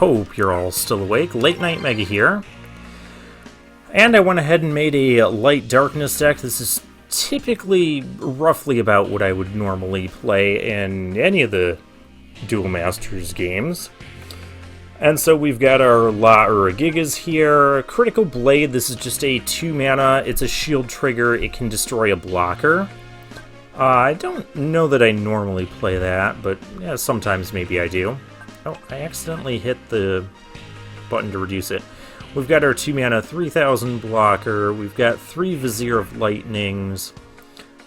hope you're all still awake. Late Night Mega here. And I went ahead and made a Light Darkness deck. This is typically roughly about what I would normally play in any of the Duel Masters games. And so we've got our La Uragigas here. Critical Blade, this is just a 2 mana. It's a shield trigger. It can destroy a blocker. I don't know that I normally play that, but yeah, sometimes maybe I do. Oh, I accidentally hit the button to reduce it. We've got our 2 mana 3000 blocker. We've got 3 Vizier of Lightnings.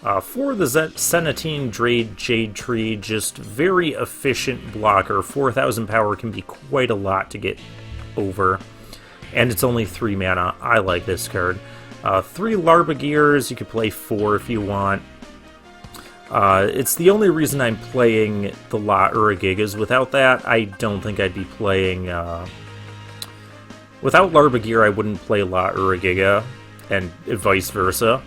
4 the Zenatine Jade Tree, just very efficient blocker. 4000 power can be quite a lot to get over. And it's only 3 mana. I like this card. 3 Larbagears. You could play 4 if you want. It's the only reason I'm playing the La Uragigas. Without that, I don't think I'd be playing... Without Larbagear, I wouldn't play La Uragiga, and vice versa.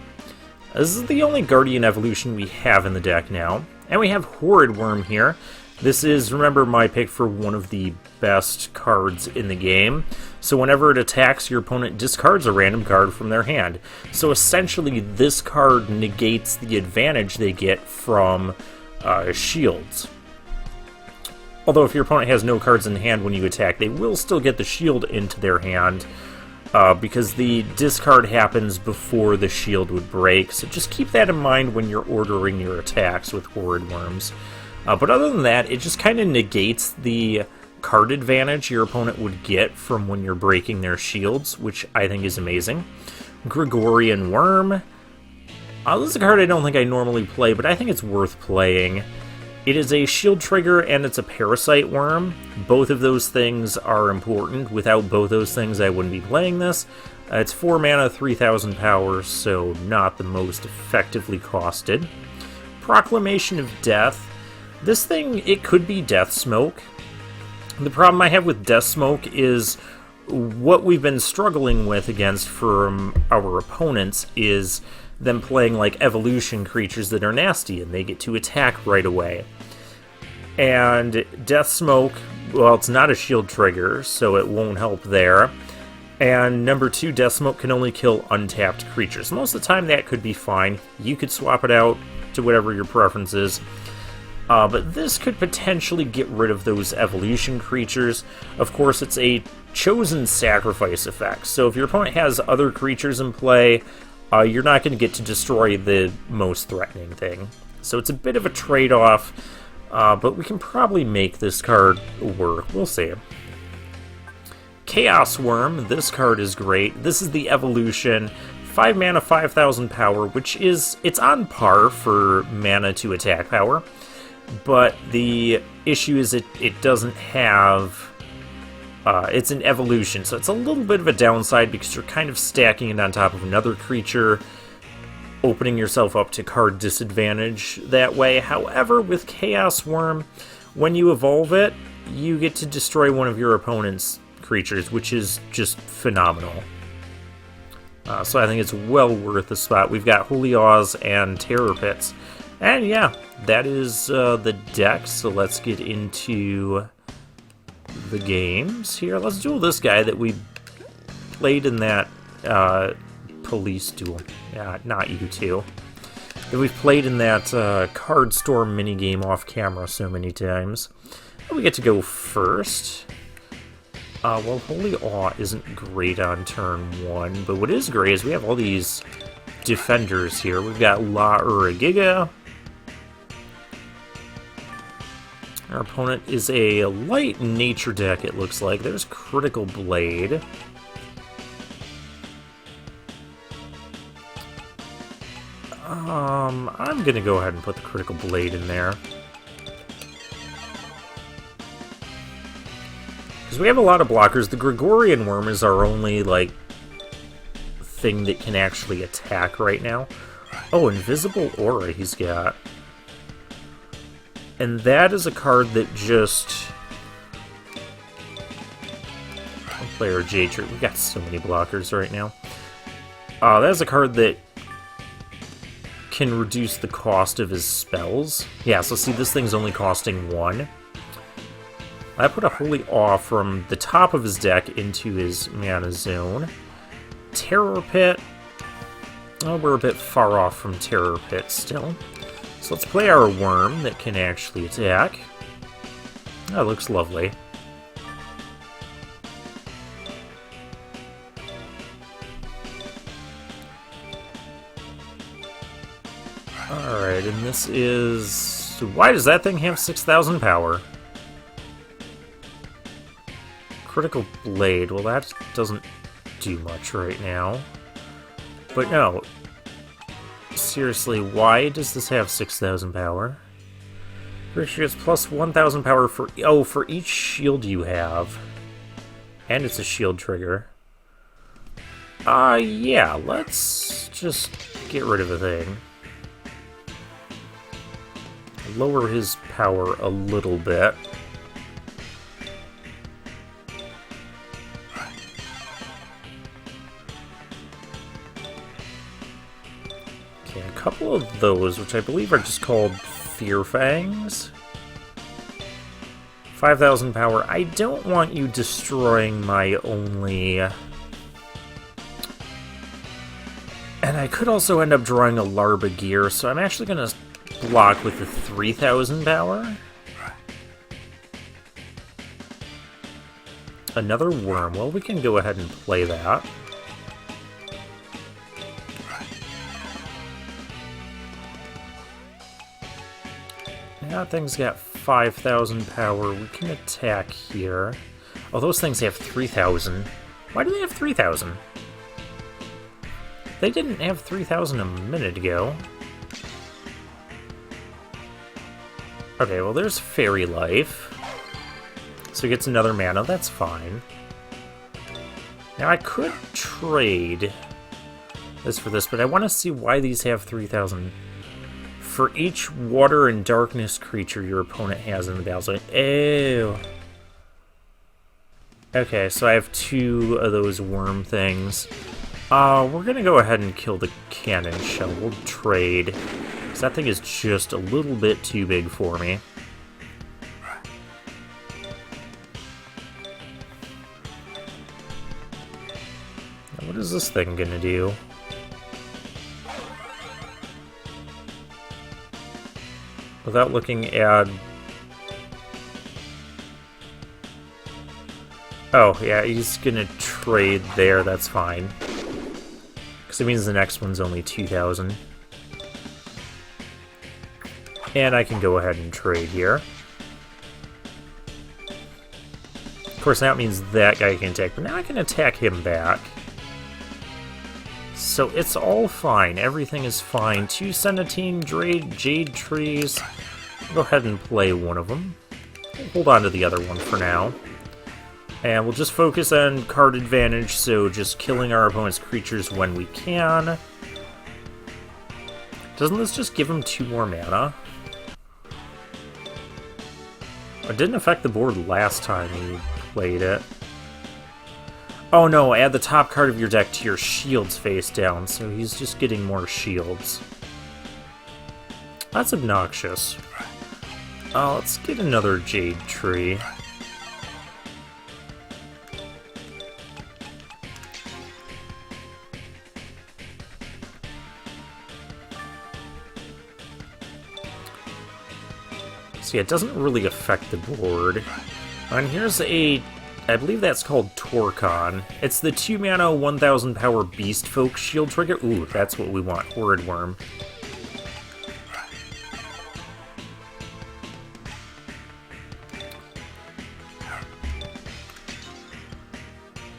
This is the only Guardian evolution we have in the deck now. And we have Horrid Worm here. This is, remember, my pick for one of the best cards in the game. So whenever it attacks, your opponent discards a random card from their hand. So essentially, this card negates the advantage they get from shields. Although if your opponent has no cards in hand when you attack, they will still get the shield into their hand. Because the discard happens before the shield would break. So just keep that in mind when you're ordering your attacks with Horrid Worms. But other than that, it just kind of negates the card advantage your opponent would get from when you're breaking their shields, which I think is amazing. Gregorian Worm. This is a card I don't think I normally play, but I think it's worth playing. It is a shield trigger, and it's a parasite worm. Both of those things are important. Without both those things, I wouldn't be playing this. It's 4 mana, 3000 power, so not the most effectively costed. Proclamation of Death. This thing, it could be Death Smoke. The problem I have with Death Smoke is what we've been struggling with against from our opponents is them playing like evolution creatures that are nasty and they get to attack right away. And Death Smoke, well, it's not a shield trigger, so it won't help there. And number 2, Death Smoke can only kill untapped creatures. Most of the time that could be fine. You could swap it out to whatever your preference is. But this could potentially get rid of those evolution creatures. Of course, it's a chosen sacrifice effect. So if your opponent has other creatures in play, you're not going to get to destroy the most threatening thing. So it's a bit of a trade-off, but we can probably make this card work. We'll see. Chaos Worm. This card is great. This is the evolution. 5 mana, 5000 power, which is... it's on par for mana to attack power. But the issue is it doesn't have... it's an evolution, so it's a little bit of a downside because you're kind of stacking it on top of another creature, opening yourself up to card disadvantage that way. However, with Chaos Worm, when you evolve it, you get to destroy one of your opponent's creatures, which is just phenomenal. So I think it's well worth a spot. We've got Holy Oz and Terror Pits. And yeah, that is the deck, so let's get into the games here. Let's duel this guy that we played in that police duel. Yeah, not you two. That we've played in that card store minigame off camera so many times. And we get to go first. Well, Holy Awe isn't great on turn 1, but what is great is we have all these defenders here. We've got La Uragiga. Our opponent is a light nature deck, it looks like. There's Critical Blade. I'm gonna go ahead and put the Critical Blade in there. Because we have a lot of blockers. The Gregorian Worm is our only, like, thing that can actually attack right now. Oh, Invisible Aura he's got. And that is a card that just... I'll play our Jade Tree. We've got so many blockers right now. That is a card that can reduce the cost of his spells. Yeah, so see, this thing's only costing 1. I put a Holy Awe from the top of his deck into his mana zone. Terror Pit. Oh, we're a bit far off from Terror Pit still. So let's play our Worm that can actually attack. That looks lovely. Alright, and this is... Why does that thing have 6,000 power? Critical Blade. Well, that doesn't do much right now. But no. Seriously, why does this have 6,000 power? Creature gets plus 1,000 power for... Oh, for each shield you have. And it's a shield trigger. Yeah, let's just get rid of the thing. Lower his power a little bit. Okay, a couple of those, which I believe are just called Fear Fangs. 5,000 power. I don't want you destroying my only... And I could also end up drawing a Larba Gear, so I'm actually going to block with the 3,000 power. Another Worm. Well, we can go ahead and play that. Now that thing's got 5,000 power. We can attack here. Oh, those things have 3,000. Why do they have 3,000? They didn't have 3,000 a minute ago. Okay, well there's Fairy Life. So he gets another mana, that's fine. Now I could trade this for this, but I want to see why these have 3,000. For each water and darkness creature your opponent has in the battle zone. Ew. Okay, so I have 2 of those worm things. We're gonna go ahead and kill the cannon shell. We'll trade. That thing is just a little bit too big for me. Now, what is this thing gonna do? Without looking at... Oh, yeah, he's gonna trade there, that's fine. Because it means the next one's only 2,000. And I can go ahead and trade here. Of course, that means that guy can attack, but now I can attack him back. So it's all fine. Everything is fine. 2 Centatine Jade Trees. I'll go ahead and play one of them. We'll hold on to the other one for now. And we'll just focus on card advantage, so just killing our opponent's creatures when we can. Doesn't this just give him 2 more mana? It didn't affect the board last time we played it. Oh no, add the top card of your deck to your shields face down, so he's just getting more shields. That's obnoxious. Let's get another Jade Tree. So yeah, it doesn't really affect the board. And here's a... I believe that's called Torcon. It's the 2 mana, 1,000 power Beast Folk shield trigger. Ooh, that's what we want. Horrid Worm.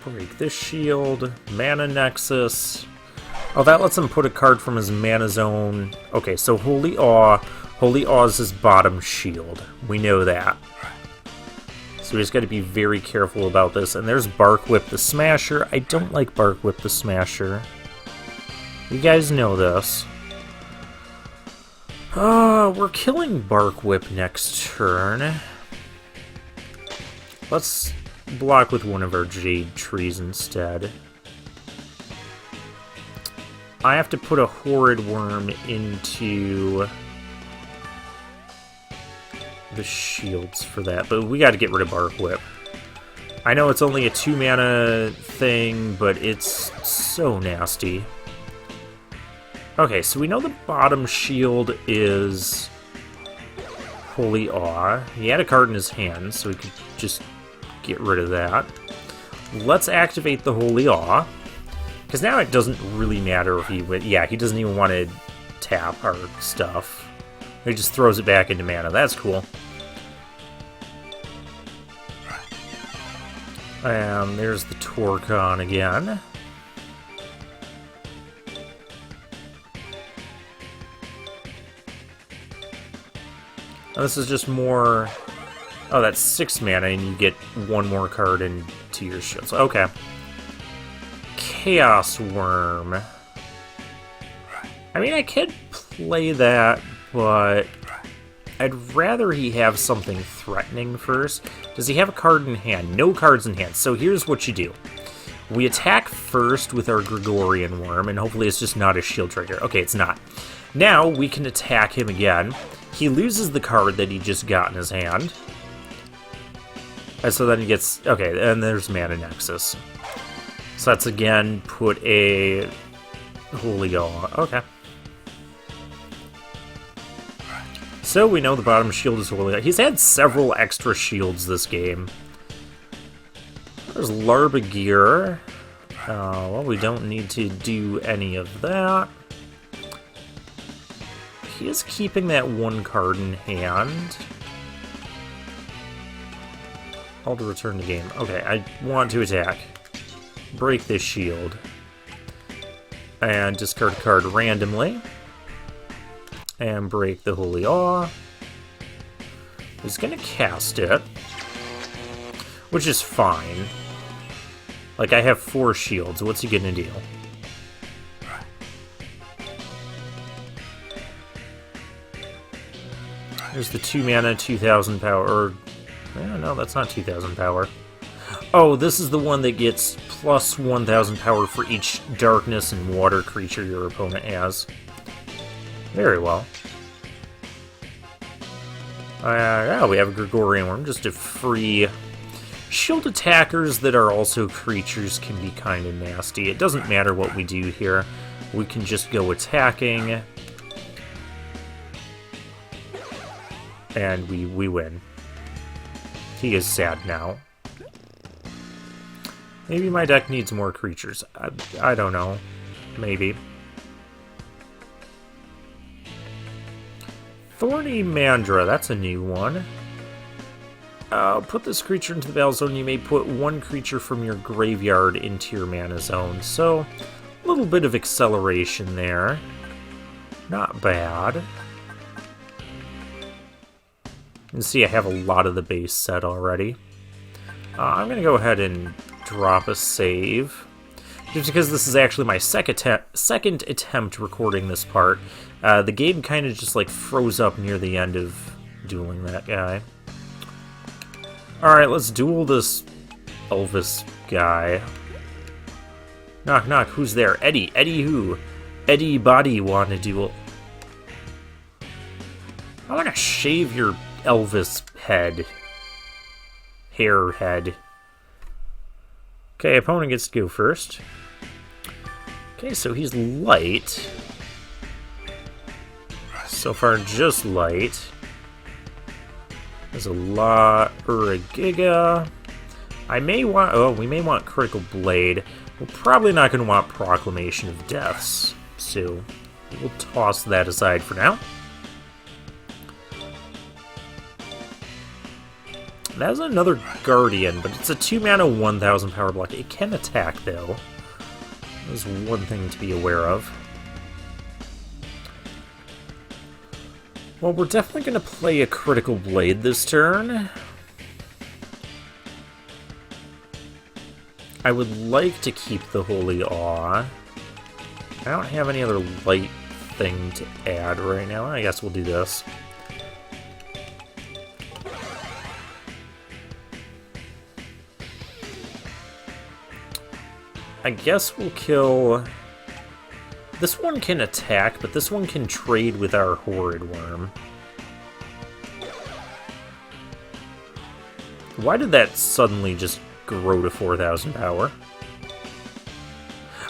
Break this shield. Mana Nexus. Oh, that lets him put a card from his mana zone. Okay, so Holy Awe. Holy Awe is his bottom shield. We know that. So we just got to be very careful about this. And there's Bark Whip the Smasher. I don't like Bark Whip the Smasher. You guys know this. We're killing Bark Whip next turn. Let's block with one of our Jade Trees instead. I have to put a Horrid Worm into the shields for that, but we got to get rid of Bark Whip. I know it's only a 2-mana thing, but it's so nasty. Okay, so we know the bottom shield is Holy Awe. He had a card in his hand, so we could just get rid of that. Let's activate the Holy Awe, because now it doesn't really matter if he would. Yeah, he doesn't even want to tap our stuff. He just throws it back into mana. That's cool. And there's the Torcon again. And this is just more... Oh, that's 6 mana, and you get 1 more card into your shields. Okay. Chaos Worm. I mean, I could play that, but I'd rather he have something threatening first. Does he have a card in hand? No cards in hand. So here's what you do. We attack first with our Gregorian Worm, and hopefully it's just not a shield trigger. Okay, it's not. Now we can attack him again. He loses the card that he just got in his hand. And so then he gets... Okay, and there's Mana Nexus. So that's again put a Holy Awe. Okay. So we know the bottom shield is Holy Awe. He's had several extra shields this game. There's Larbagear. Well, we don't need to do any of that. He is keeping that 1 card in hand. All to return the game. Okay, I want to attack. Break this shield. And discard a card randomly. And break the Holy Awe. He's gonna cast it. Which is fine. Like, I have 4 shields. What's he gonna do? There's the 2 mana, 2,000 power, or... No, that's not 2,000 power. Oh, this is the one that gets plus 1,000 power for each darkness and water creature your opponent has. Very well. Yeah, we have a Gregorian Worm, just a free... Shield attackers that are also creatures can be kind of nasty. It doesn't matter what we do here. We can just go attacking. And we win. He is sad now. Maybe my deck needs more creatures. I don't know. Maybe. Thorny Mandra, that's a new one. Put this creature into the battle zone. You may put 1 creature from your graveyard into your mana zone. So, a little bit of acceleration there. Not bad. You can see I have a lot of the base set already. I'm going to go ahead and drop a save. Just because this is actually my second attempt recording this part. The game kind of just like froze up near the end of dueling that guy. Alright, let's duel this Elvis guy. Knock knock, who's there? Eddie. Eddie who? Eddie Body wanna duel. I wanna shave your Elvis head. Hair head. Okay, opponent gets to go first. Okay, so he's light. So far, just light. There's a lot. Or a Giga. I may want... Oh, we may want Critical Blade. We're probably not going to want Proclamation of Deaths. So, we'll toss that aside for now. That's another Guardian, but it's a 2 mana, 1,000 power block. It can attack, though. There's one thing to be aware of. Well, we're definitely going to play a Critical Blade this turn. I would like to keep the Holy Awe. I don't have any other light thing to add right now. I guess we'll do this. I guess we'll kill... This one can attack, but this one can trade with our Horrid Worm. Why did that suddenly just grow to 4,000 power?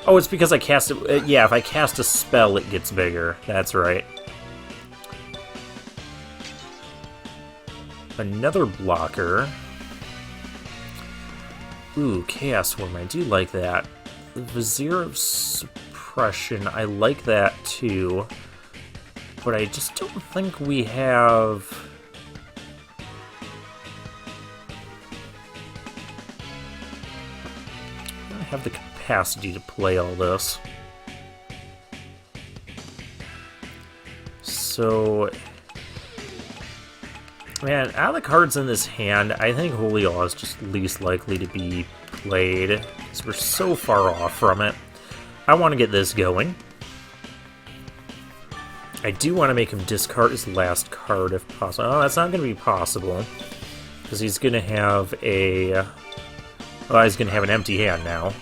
Oh, it's because I cast it. Yeah, if I cast a spell, it gets bigger. That's right. Another blocker. Ooh, Chaos Worm. I do like that. Vizier of Suppression. I like that too. But I just don't think we have... I don't have the capacity to play all this. So... Man, out of the cards in this hand, I think Holy Awe is just least likely to be played, because we're so far off from it. I want to get this going. I do want to make him discard his last card if possible. Oh, that's not going to be possible, because he's going to have a... Well, he's going to have an empty hand now.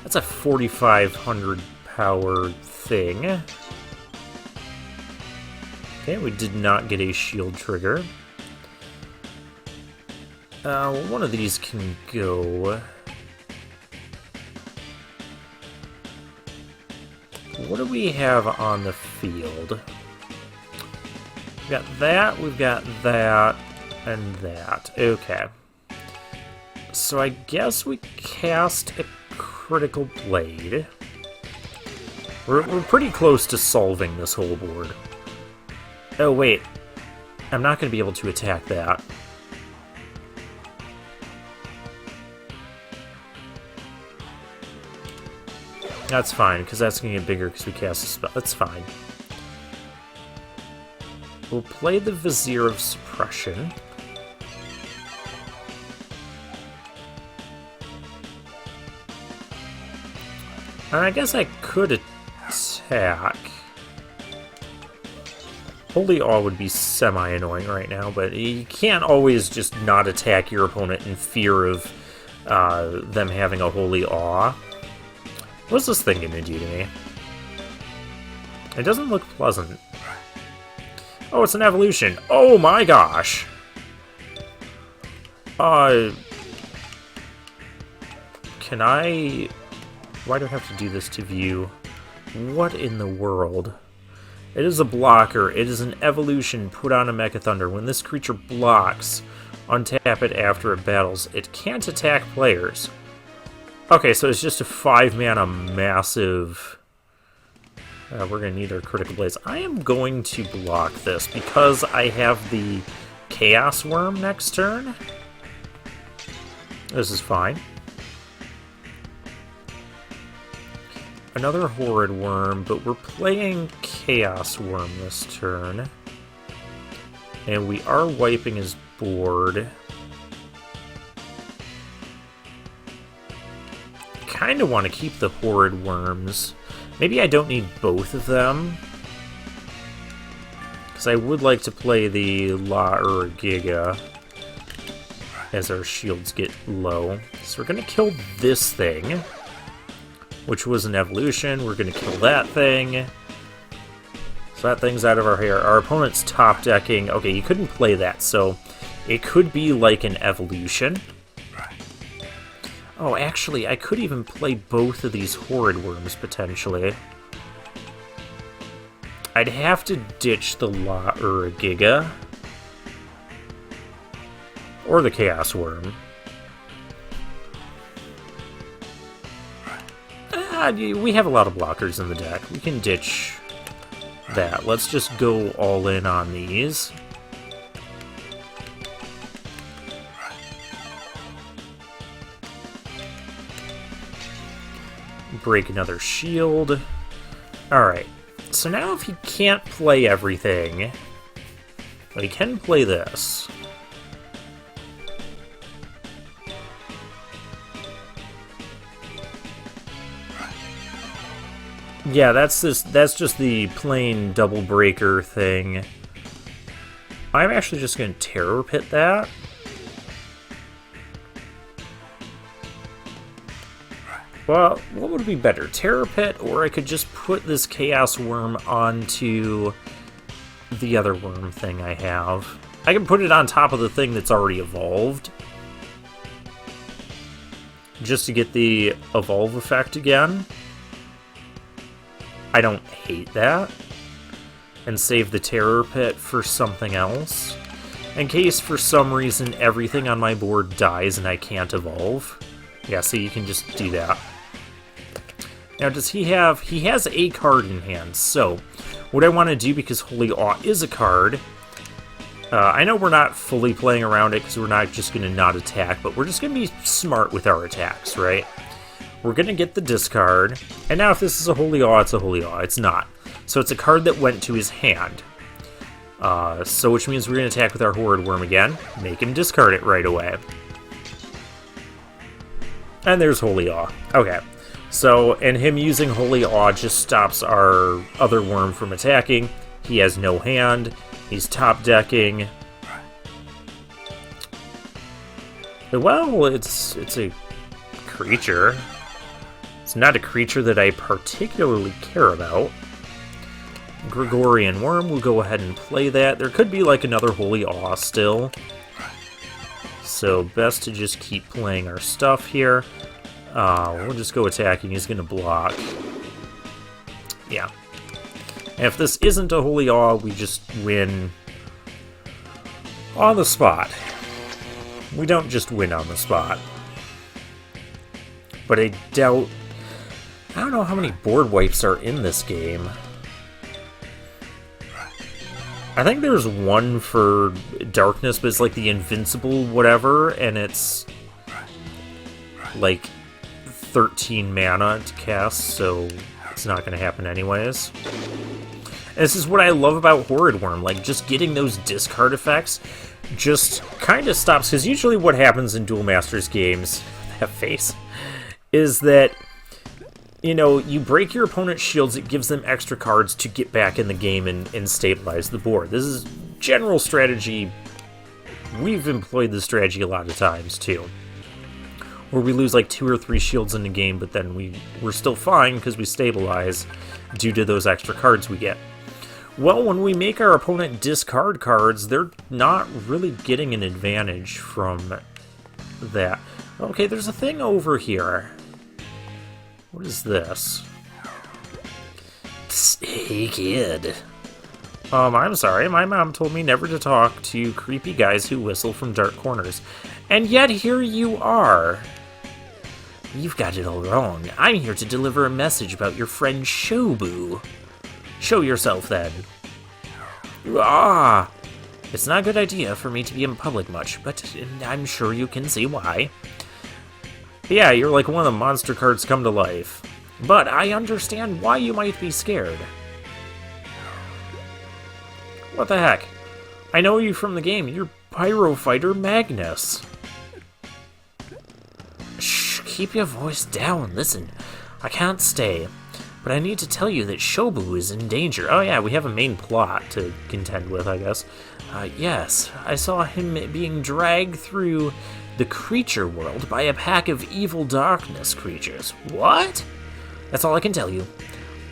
That's a 4,500 power thing. Okay, we did not get a shield trigger. Well, one of these can go. What do we have on the field? We've got that, and that. Okay. So I guess we cast a Critical Blade. We're pretty close to solving this whole board. Oh, wait. I'm not going to be able to attack that. That's fine, because that's going to get bigger because we cast a spell. That's fine. We'll play the Vizier of Suppression. And I guess I could attack. Holy Awe would be semi-annoying right now, but you can't always just not attack your opponent in fear of them having a Holy Awe. What's this thing gonna do to me? It doesn't look pleasant. Oh, it's an evolution. Oh my gosh! Can I... Why do I have to do this to view? What in the world? It is a blocker. It is an evolution. Put on a Mecha Thunder. When this creature blocks, untap it after it battles. It can't attack players. Okay, so it's just a 5-mana massive... we're going to need our Critical Blades. I am going to block this because I have the Chaos Worm next turn. This is fine. Another Horrid Worm, but we're playing Chaos Worm this turn. And we are wiping his board. Kind of want to keep the Horrid Worms. Maybe I don't need both of them. Because I would like to play the La Giga as our shields get low. So we're going to kill this thing, which was an evolution. We're going to kill that thing. So that thing's out of our hair. Our opponent's top decking. Okay, you couldn't play that, so it could be like an evolution. Oh, actually, I could even play both of these Horrid Worms, potentially. I'd have to ditch the La Giga. Or the Chaos Worm. We have a lot of blockers in the deck. We can ditch that. Let's just go all in on these. Break another shield. Alright, so now if he can't play everything, well, he can play this. Yeah, that's just the plain double breaker thing. I'm actually just going to Terror Pit that. Well, what would be better? Terror Pit, or I could just put this Chaos Worm onto the other worm thing I have. I can put it on top of the thing that's already evolved. just to get the evolve effect again. I don't hate that. And save the terror pit for something else. In case for some reason everything on my board dies and I can't evolve. Yeah, so you can just do that. Now, does he have... He has a card in hand, so... What I want to do, because Holy Awe is a card... I know we're not fully playing around it, because we're not just going to not attack, but we're just going to be smart with our attacks, right? We're going to get the discard, and now if this is a Holy Awe, it's a Holy Awe. It's not. So it's a card that went to his hand. So which means we're going to attack with our Horrid Worm again, make him discard it right away. And there's Holy Awe. Okay. So, and him using Holy Awe just stops our other worm from attacking. He has no hand. He's top decking. Well, it's a creature. It's not a creature that I particularly care about. Gregorian Worm, we'll go ahead and play that. There could be like another Holy Awe still. So best to just keep playing our stuff here. We'll just go attacking. He's going to block. Yeah. And if this isn't a Holy Awe, we just win on the spot. We don't just win on the spot. But I doubt... I don't know how many board wipes are in this game. I think there's one for Darkness, but it's like the Invincible whatever, and it's like 13 mana to cast, so it's not going to happen anyways. And this is what I love about Horrid Worm, like just getting those discard effects just kind of stops, because usually what happens in Duel Masters games, that face, is that, you know, you break your opponent's shields, it gives them extra cards to get back in the game and stabilize the board. This is general strategy. We've employed this strategy a lot of times, too. Where we lose like 2 or 3 shields in the game, but then we're still fine because we stabilize due to those extra cards we get. Well, when we make our opponent discard cards, they're not really getting an advantage from that. Okay, there's a thing over here. What is this? Hey, kid. I'm sorry, my mom told me never to talk to creepy guys who whistle from dark corners. And yet here you are. You've got it all wrong. I'm here to deliver a message about your friend Shobu. Show yourself, then. Ah! It's not a good idea for me to be in public much, but I'm sure you can see why. Yeah, you're like one of the monster cards come to life. But I understand why you might be scared. What the heck? I know you from the game. You're Pyro Fighter Magnus. Shh, keep your voice down. Listen, I can't stay, but I need to tell you that Shobu is in danger. Oh yeah, we have a main plot to contend with, I guess. Yes, I saw him being dragged through the creature world by a pack of evil darkness creatures. What? That's all I can tell you.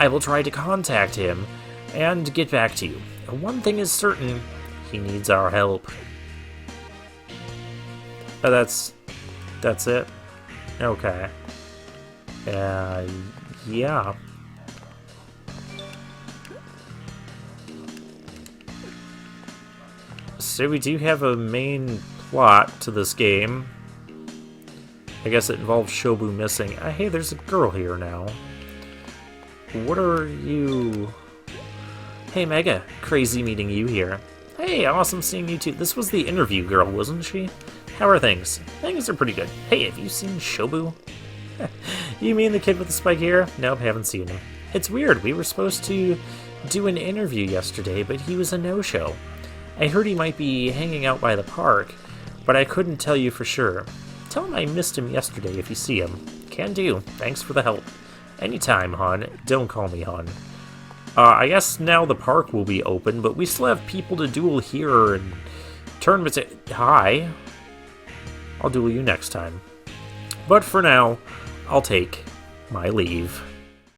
I will try to contact him and get back to you. One thing is certain, he needs our help. Oh, that's it? Okay. Yeah. So we do have a main plot to this game. I guess it involves Shobu missing. Hey, there's a girl here now. What are you... Hey, Mega. Crazy meeting you here. Hey, awesome seeing you too. This was the interview girl, wasn't she? How are things? Things are pretty good. Hey, have you seen Shobu? You mean the kid with the spike hair? Nope, haven't seen him. It's weird. We were supposed to do an interview yesterday, but he was a no-show. I heard he might be hanging out by the park, but I couldn't tell you for sure. Tell him I missed him yesterday if you see him. Can do. Thanks for the help. Anytime, hon. Don't call me hon. I guess now the park will be open, but we still have people to duel here and tournaments. Hi. I'll duel you next time. But for now, I'll take my leave.